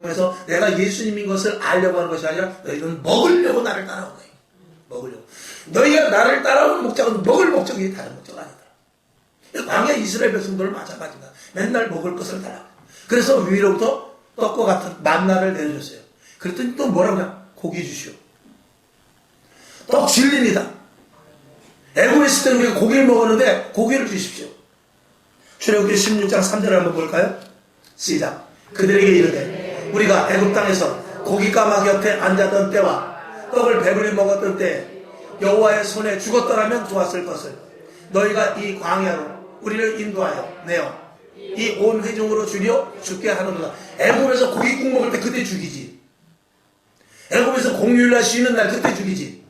그래서 내가 예수님인 것을 알려고 하는 것이 아니라 너희는 먹으려고 나를 따라온 거예요. 먹으려고. 너희가 나를 따라오는 목적은 먹을 목적이 다른 목적 아니다. 광야 이스라엘 백성들 마찬가지다. 맨날 먹을 것을 달라고. 그래서 위로부터 떡과 같은 만나를 내려줬어요. 그랬더니 또 뭐라고 하냐? 고기 주시오. 떡 진리입니다. 애굽에 있을 때는 우리가 고기를 먹었는데 고기를 주십시오. 출애굽기 16장 3절을 한번 볼까요? 시작. 그들에게 이르되 우리가 애굽 땅에서 고기 까마귀 옆에 앉았던 때와 떡을 배불리 먹었던 때 여호와의 손에 죽었더라면 좋았을 것을 너희가 이 광야로 우리를 인도하여 내어 이 온 회중으로 죽게 하는구나. 애굽에서 고기국 먹을 때 그때 죽이지. 애굽에서 공휴일날 쉬는 날 그때 죽이지.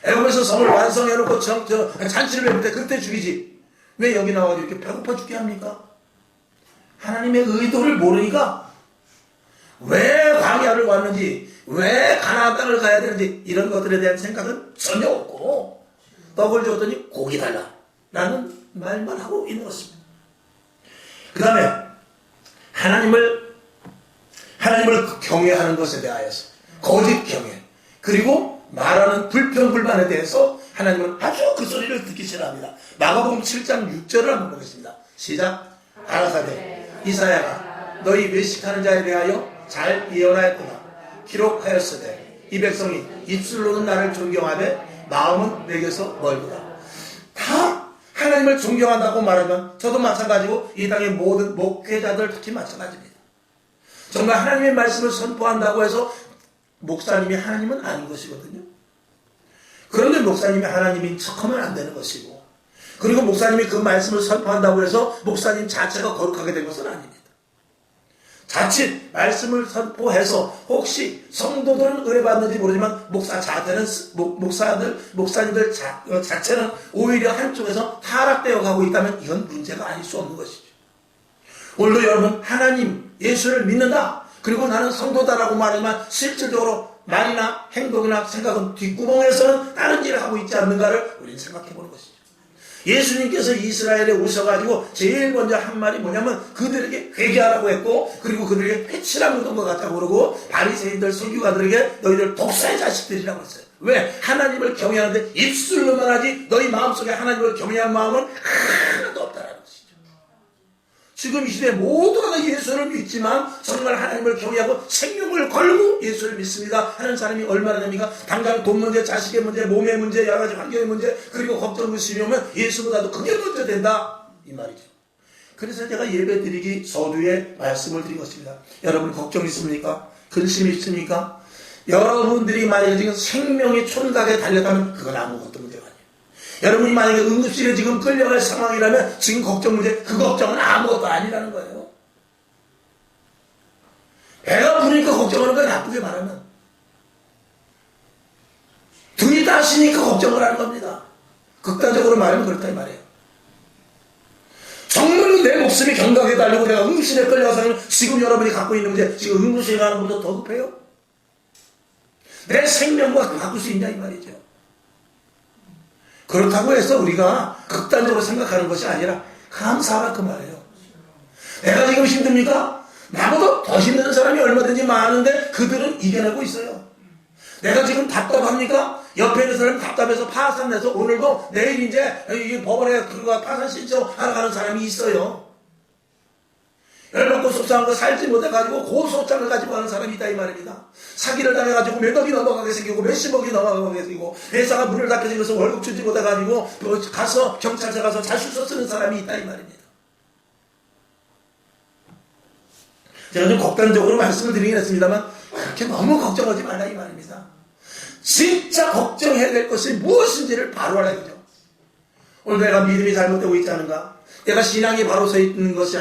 애굽에서 성을 완성해놓고 잔치를 배울 때 그때 죽이지. 왜 여기 나와서 이렇게 배고파 죽게 합니까? 하나님의 의도를 모르니까 왜 광야를 왔는지, 왜 가나안 땅을 가야 되는지 이런 것들에 대한 생각은 전혀 없고 떡을 줬더니 고기 달라 라는 말만 하고 있는 것입니다. 그 다음에 하나님을 경외하는 것에 대하여서 거짓 경외, 그리고 말하는 불평불만에 대해서 하나님은 아주 그 소리를 듣기 싫어합니다. 마가복음 7장 6절을 한번 보겠습니다. 시작. 가라사대 이사야가 너희 외식하는 자에 대하여 잘 예언하였구나. 기록하였으되 이 백성이 입술로는 나를 존경하되 마음은 내게서 멀구나. 다 하나님을 존경한다고 말하면 저도 마찬가지고 이 땅의 모든 목회자들 특히 마찬가지입니다. 정말 하나님의 말씀을 선포한다고 해서 목사님이 하나님은 아닌 것이거든요. 그런데 목사님이 하나님인 척하면 안 되는 것이고, 그리고 목사님이 그 말씀을 선포한다고 해서 목사님 자체가 거룩하게 된 것은 아닙니다. 자칫 말씀을 선포해서 혹시 성도들은 은혜 받는지 모르지만 목사님들 자체는 오히려 한쪽에서 타락되어 가고 있다면 이건 문제가 아닐 수 없는 것이죠. 오늘도 여러분 하나님 예수를 믿는다, 그리고 나는 성도다라고 말하지만 실질적으로 말이나 행동이나 생각은 뒷구멍에서는 다른 일을 하고 있지 않는가를 우리는 생각해 보는 것이죠. 예수님께서 이스라엘에 오셔가지고 제일 먼저 한 말이 뭐냐면 그들에게 회개하라고 했고, 그리고 그들에게 회칠함 묻은 것 같다고 그러고, 바리새인들 선교가들에게 너희들 독사의 자식들이라고 했어요. 왜? 하나님을 경외하는데 입술로만 하지 너희 마음속에 하나님을 경외한 마음은 하나도 없다라는 것이죠. 지금 이 시대에 모두가 예수를 믿지만 정말 하나님을 경외하고 생명을 걸고 예수를 믿습니다 하는 사람이 얼마나 됩니까? 당장 돈 문제, 자식의 문제, 몸의 문제, 여러 가지 환경의 문제, 그리고 걱정을 시려면 예수보다도 그게 먼저 된다 이 말이죠. 그래서 제가 예배 드리기 서두에 말씀을 드린 것입니다. 여러분 걱정 있습니까? 근심 있습니까? 여러분들이 만약에 지금 생명이 촌각에 달렸다면 그건 아무것도 문제가 아니에요. 여러분이 만약에 응급실에 지금 끌려갈 상황이라면 지금 걱정 문제, 그 걱정은 아무것도 아니라는 거예요. 배가 부르니까 걱정하는 거야. 나쁘게 말하면 등이 따시니까 걱정을 하는 겁니다. 극단적으로 말하면 그렇다 이 말이에요. 정말로 내 목숨이 경각에 달리고 내가 응급실에 끌려가서 지금 여러분이 갖고 있는 문제, 지금 응급실에 가는 것보다 더 급해요? 내 생명과 바꿀 수 있냐 이 말이죠. 그렇다고 해서 우리가 극단적으로 생각하는 것이 아니라 감사하라 그 말이에요. 내가 지금 힘듭니까? 나보다 더 힘든 사람이 얼마든지 많은데 그들은 이겨내고 있어요. 내가 지금 답답합니까? 옆에 있는 사람이 답답해서 파산 내서 오늘도 내일 이제 법원에 파산 신청하러 가는 사람이 있어요. 열받고 속상한 거 살지 못해가지고 고소장을 가지고 가는 사람이 있다 이 말입니다. 사기를 당해가지고 몇 억이 넘어가게 생기고 몇십억이 넘어가게 생기고 회사가 문을 닫게 생겨서 월급 주지 못해가지고 가서 경찰서 가서 자술서 쓰는 사람이 있다 이 말입니다. 제가 좀 극단적으로 말씀을 드리긴 했습니다만 그렇게 너무 걱정하지 말라 이 말입니다. 진짜 걱정해야 될 것이 무엇인지를 바로 알아야 되죠. 오늘 내가 믿음이 잘못되고 있지 않은가? 내가 신앙이 바로 서 있는 것이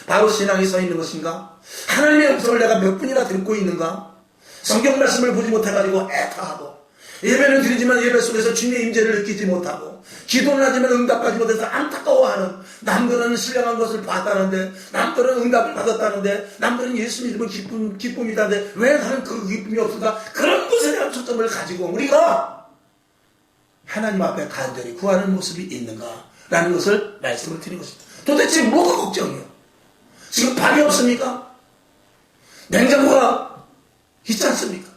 바로 신앙이 서 있는 것인가? 하나님의 음성을 내가 몇 분이나 듣고 있는가? 성경 말씀을 보지 못해가지고 애타하고, 예배는 드리지만 예배 속에서 주님의 임재를 느끼지 못하고, 기도는 하지만 응답하지 못해서 안타까워하는, 남들은 신령한 것을 봤다는데, 남들은 응답을 받았다는데, 남들은 예수 믿으면 기쁨이다는데 왜 나는 그 기쁨이 없을까? 그런 것에 대한 초점을 가지고 우리가 하나님 앞에 간절히 구하는 모습이 있는가? 라는 것을 말씀을 드린 것입니다. 도대체 뭐가 걱정이에요? 지금 밥이 없습니까? 냉장고가 있지 않습니까?